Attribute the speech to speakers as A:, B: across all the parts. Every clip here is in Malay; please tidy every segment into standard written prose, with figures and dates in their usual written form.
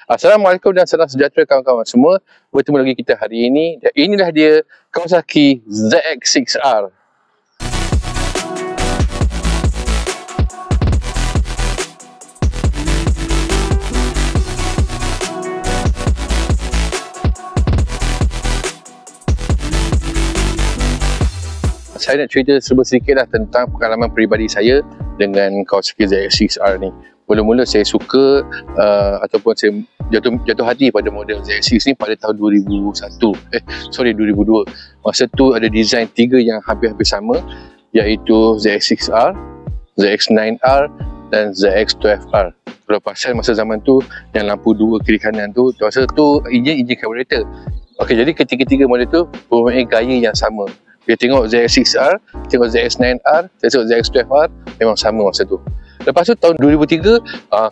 A: Assalamualaikum dan salam sejahtera kawan-kawan semua. Bertemu lagi kita hari ini. Dan inilah dia Kawasaki ZX-6R. Saya nak cerita sedikit lah tentang pengalaman peribadi saya dengan Kawasaki ZX-6R ni. Mula-mula saya suka ataupun saya jatuh hati pada model ZX-6 ni pada tahun 2002. Masa tu ada design 3 yang hampir-hampir sama, iaitu ZX-6R, ZX-9R dan ZX-12R. Kalau perasan masa zaman tu yang lampu 2 kiri kanan tu, masa tu enjin carburetor. Okey, jadi ketiga-tiga model tu mempunyai gaya yang sama. Dia tengok ZX-6R, tengok ZX-9R, tengok ZX-12R, memang sama masa tu. Lepas tu tahun 2003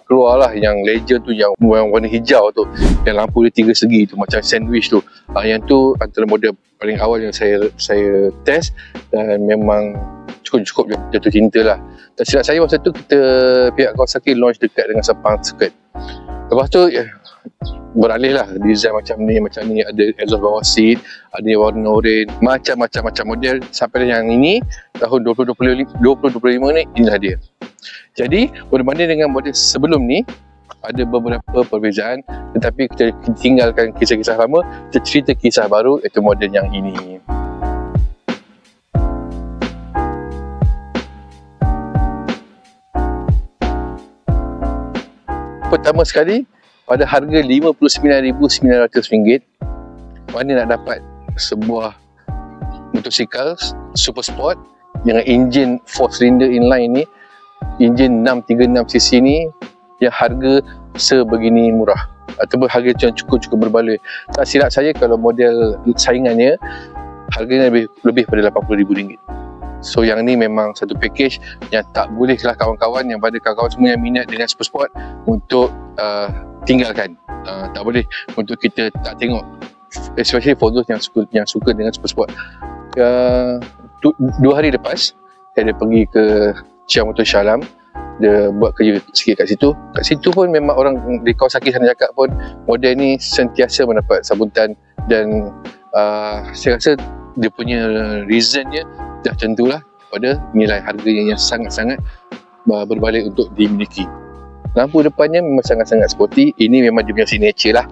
A: keluarlah yang legend tu, yang warna hijau tu, yang lampu dia 3 segi tu, macam sandwich tu. Yang tu antara model paling awal yang saya test dan memang cukup jatuh cinta lah. Tak silap saya masa tu pihak Kawasaki launch dekat dengan Sepang Circuit. Lepas tu beralih lah design macam ni, ada exhaust bawah seat, ada yang warna orange, macam-macam model sampai yang ini tahun 2025 ni, inilah dia. Jadi berbanding dengan model sebelum ni ada beberapa perbezaan, tetapi kita tinggalkan kisah-kisah lama, kita cerita kisah baru, iaitu model yang ini. Pertama sekali, pada harga RM59,900, mana nak dapat sebuah motosikal super sport dengan enjin 4 cylinder inline ni, enjin 636cc ni, yang harga sebegini murah ataupun harga yang cukup berbaloi. Tak silap saya kalau model saingannya harganya lebih pada RM80,000. So yang ni memang satu package yang tak bolehlah kawan-kawan, yang pada kawan-kawan semua yang minat dengan super sport untuk tinggalkan. Tak boleh untuk kita tak tengok, especially for those yang suka dengan super sport. 2 hari lepas saya pergi ke Chiang Motor Shah Alam, dia buat kerja sikit kat situ. Kat situ pun memang orang di Kawasaki sana cakap pun model ni sentiasa mendapat sambutan, dan saya rasa dia punya reasonnya dah tentulah pada nilai harganya yang sangat-sangat berbalik untuk dimiliki. Lampu depannya memang sangat-sangat sporty. Ini memang dia punya signature lah.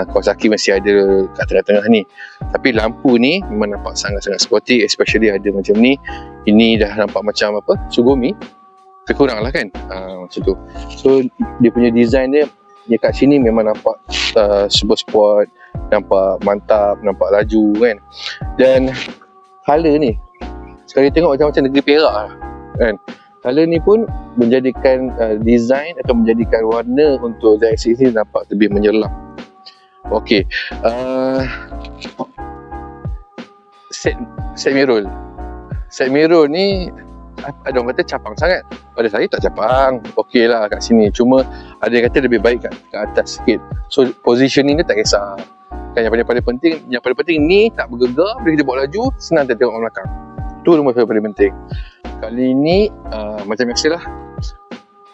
A: Kawasaki masih ada kat tengah-tengah ni. Tapi lampu ni memang nampak sangat-sangat sporty, especially ada macam ni. Ini dah nampak macam apa? Sugumi. Terkurang lah kan? Macam tu. So dia punya design dia kat sini memang nampak super sport, nampak mantap, nampak laju kan. Dan colour ni, sekali tengok macam-macam negeri Perak lah kan. Colour ni pun menjadikan design atau menjadikan warna untuk ZX-6 ni nampak lebih menyelam. Okey, set mirror ni ada orang kata capang sangat. Pada saya tak capang, okey lah kat sini. Cuma ada yang kata lebih baik kat atas sikit. So positioning dia tak kisah kan. Yang paling penting ni tak bergegar, bila kita bawa laju senang kita tengok belakang. Tu rumah saya paling penting. Kali ni macam biasalah,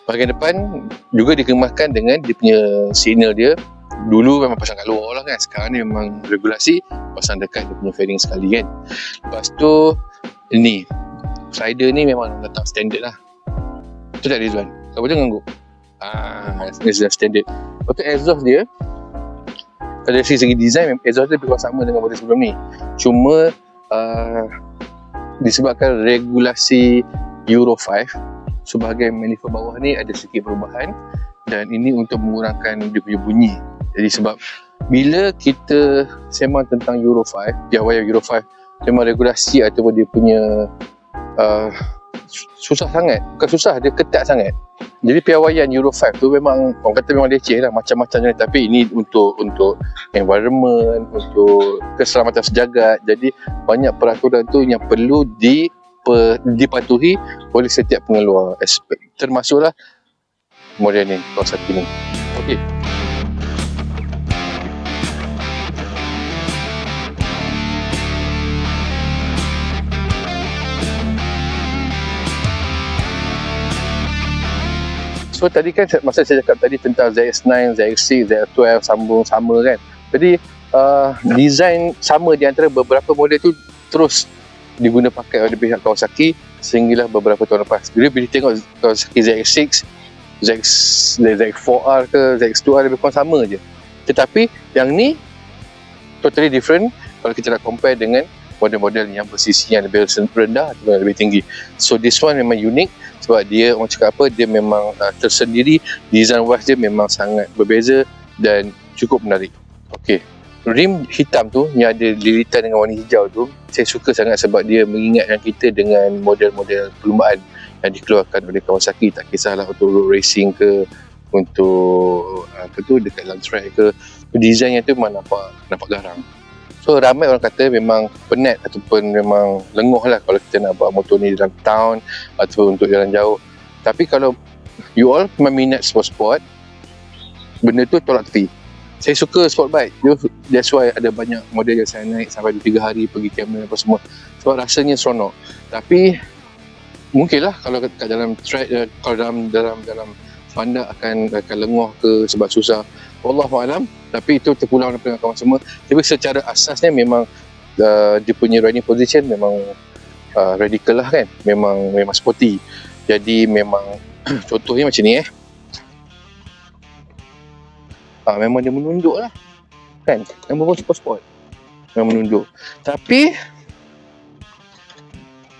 A: bahagian depan juga dikemaskan dengan dia punya signal dia. Dulu memang pasang kat luar lah kan, sekarang ni memang regulasi pasang dekat dia punya fairing sekali kan. Lepas tu ni slider ni memang letak standard lah. Betul tak Rizwan? Kau betul ngangguk? Ini sudah standard. Lepas tu exhaust dia, dari segi design exhaust dia lebih sama dengan model sebelum ni. Cuma disebabkan regulasi Euro 5, sebahagian manifold bawah ni ada sedikit perubahan, dan ini untuk mengurangkan dia punya bunyi. Jadi sebab bila kita sembang tentang Euro 5, piawaian Euro 5, memang regulasi ataupun dia punya susah sangat. Bukan susah, dia ketat sangat. Jadi piawaian Euro 5 tu memang orang kata memang leceh lah, macam-macam jenis. Tapi ini untuk environment, untuk keselamatan sejagat. Jadi banyak peraturan tu yang perlu dipatuhi oleh setiap pengeluar aspek, termasuklah model ni, Kawasaki ni. Okey. So tadi kan masa saya cakap tadi tentang ZX9, ZX6, ZX12 sambung sama kan. Jadi design sama di antara beberapa model tu terus diguna pakai oleh pihak Kawasaki sehinggalah beberapa tahun lepas. Bila tengok Kawasaki ZX6, ZX4R ke ZX2R lebih kurang sama je. Tetapi yang ni totally different kalau kita nak compare dengan model-model yang bersisi yang lebih rendah atau lebih tinggi. So this one memang unik sebab dia, orang cakap apa, dia memang tersendiri. Design wise dia memang sangat berbeza dan cukup menarik. Okay, rim hitam tu yang ada lilitan dengan warna hijau tu saya suka sangat sebab dia mengingatkan kita dengan model-model perlumbaan yang dikeluarkan oleh Kawasaki. Tak kisahlah untuk road racing ke, untuk apa tu dekat land track ke, desainnya tu memang nampak garang. So ramai orang kata memang penat ataupun memang lenguh lah kalau kita nak bawa motor ni dalam town atau untuk jalan jauh. Tapi kalau you all memang minat sport, benda tu tolak tepi. Saya suka sport bike, that's why ada banyak model yang saya naik sampai 2-3 hari pergi kamera apa semua, sebab rasanya seronok. Tapi mungkinlah kalau kat dalam track, kalau dalam pandak akan lenguh ke sebab susah, wallahualam. Tapi itu terpulang dengan kawan semua. Tapi secara asasnya memang dia punya riding position memang radical lah kan, memang sporty. Jadi memang contohnya macam ni memang dia menunduk lah kan, memang sport memang menunduk. Tapi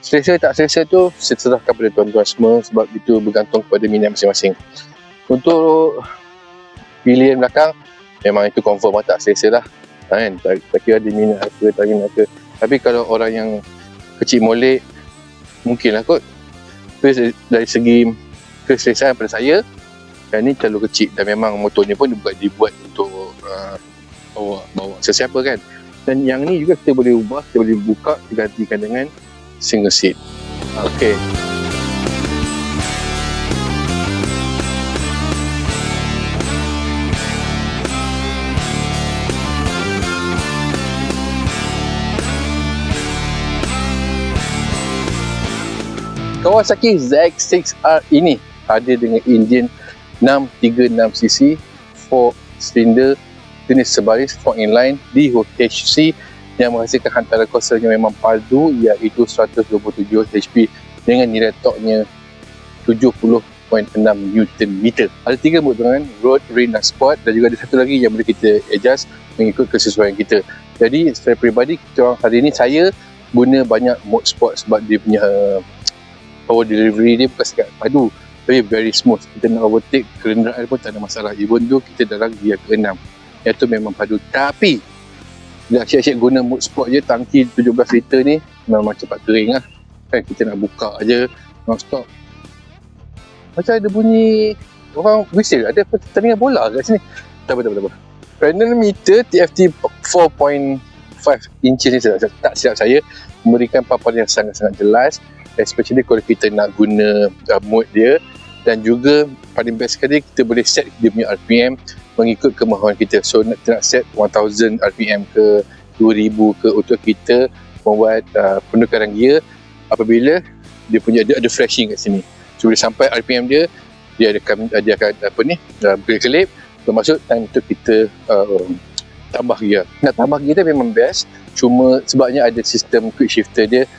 A: selesa tak selesa tu saya serahkan pada tuan-tuan semua sebab itu bergantung kepada minat masing-masing. Untuk pilihan belakang memang itu confirm tak selesa lah kan, tak kira dia minat apa tak minat apa. Tapi kalau orang yang kecil molek mungkin lah kot. Tapi dari segi keselesaan pada saya, yang ni terlalu kecil dan memang motor ni pun dibuat untuk bawa sesiapa kan. Dan yang ni juga kita boleh ubah, kita boleh buka, kita gantikan dengan single seat. Okey. Kawasaki ZX6R ini ada dengan enjin 636cc 4 silinder jenis sebaris 4 inline DHC yang menghasilkan hantaran kuasa yang memang padu iaitu 127 HP dengan nilai torknya 70.6 Nm. Ada 3 mode dengan road, rain dan sport, dan juga ada satu lagi yang boleh kita adjust mengikut kesesuaian kita. Jadi secara peribadi kita orang hari ini saya guna banyak mode sport sebab dia punya power delivery dia bukan sekat padu tapi very smooth. Kita nak overtake kenderaan pun tak ada masalah, even tu kita dalam gear ke-6 iaitu memang padu. Tapi bila asyik-asyik guna mode sport je, tangki 17 liter ni memang cepat kering lah kan. Kita nak buka je non-stop, macam ada bunyi orang whistle, ada pertandingan bola kat sini. Tak apa. Panel meter TFT 4.5 inches ni tak silap saya memberikan paparan yang sangat-sangat jelas, especially kalau kita nak guna mode dia. Dan juga paling best sekali kita boleh set dia punya RPM mengikut kemahuan kita. So nak set 1000 RPM ke 2000 ke untuk kita membuat penukaran gear apabila dia ada flashing kat sini. So bila sampai RPM dia akan berkelip, bermaksud time untuk kita tambah gear. Nak tambah gear dia memang best, cuma sebabnya ada sistem quick shifter dia.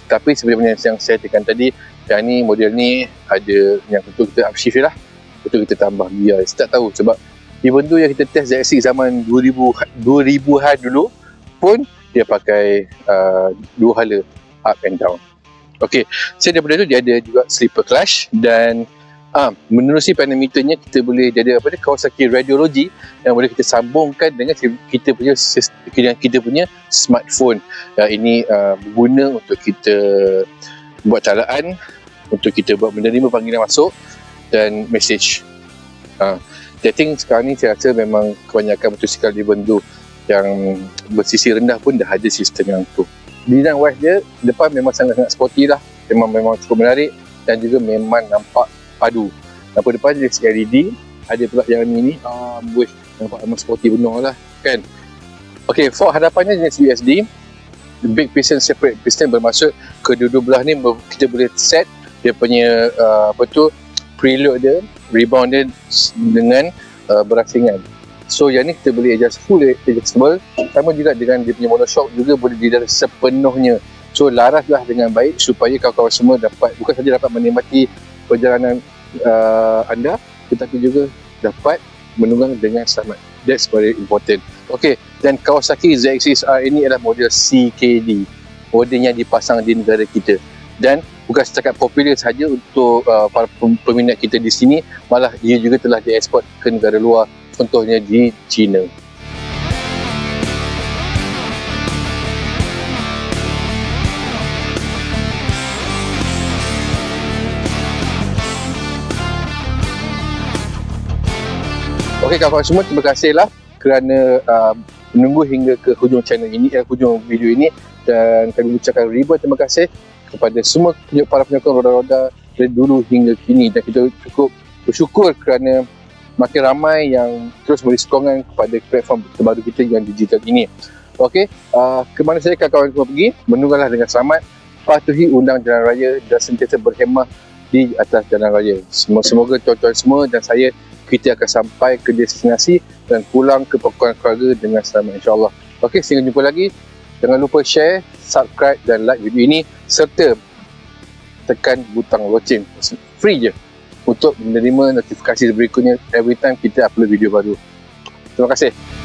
A: Tapi sebenarnya yang saya tekan tadi, yang ni model ni ada yang betul kita upshift lah, betul kita tambah gear. Saya tak tahu sebab even tu yang kita test ZX6 zaman 2000-an dulu pun dia pakai dua hala up and down. Okey, so daripada tu dia ada juga slipper clutch dan menerusi panel meternya kita boleh ada apa dia, Kawasaki Radiology yang boleh kita sambungkan dengan kita punya smartphone. Ini berguna untuk kita buat calaan, untuk kita buat menerima panggilan masuk dan message. I think sekarang ni saya rasa memang kebanyakan motosikal dibentuk yang bersisi rendah pun dah ada sistem yang tu. Design wise dia depan memang sangat-sangat sporty lah, memang cukup menarik dan juga memang nampak padu. Lampu depan dia LED, ada pula yang ni nampak memang sporty benar lah kan. Okey, fork hadapannya jenis USD, big piston separate piston, bermaksud kedua-dua belah ni kita boleh set dia punya preload dia, rebound dia dengan berasingan. So yang ni kita boleh adjust full adjustable. Sama juga dengan dia punya monoshock juga boleh di-adjust sepenuhnya. So laraslah dengan baik supaya kawan-kawan semua dapat, bukan saja dapat menikmati perjalanan anda, tetapi juga dapat menunggang dengan selamat. That's very important. Okay, dan Kawasaki ZX-6R ini adalah model CKD, model yang dipasang di negara kita, dan bukan setakat popular sahaja untuk para peminat kita di sini, malah ia juga telah dieksport ke negara luar, contohnya di China. Okey kawan-kawan semua, terima kasihlah kerana menunggu hingga ke hujung channel ini, hujung video ini, dan kami ucapkan ribuan terima kasih kepada semua para penyokong roda-roda dari dulu hingga kini, dan kita cukup bersyukur kerana makin ramai yang terus beri sokongan kepada platform terbaru kita yang digital ini. Okey, ke mana saja kawan-kawan semua pergi, menungganglah dengan selamat, patuhi undang jalan raya dan sentiasa berhemah di atas jalan raya. Semoga tuan-tuan semua dan saya, kita akan sampai ke destinasi dan pulang ke pokok keluarga dengan selamat, insyaAllah. Okey, sehingga jumpa lagi. Jangan lupa share, subscribe dan like video ini, serta tekan butang loceng. Free je untuk menerima notifikasi berikutnya every time kita upload video baru. Terima kasih.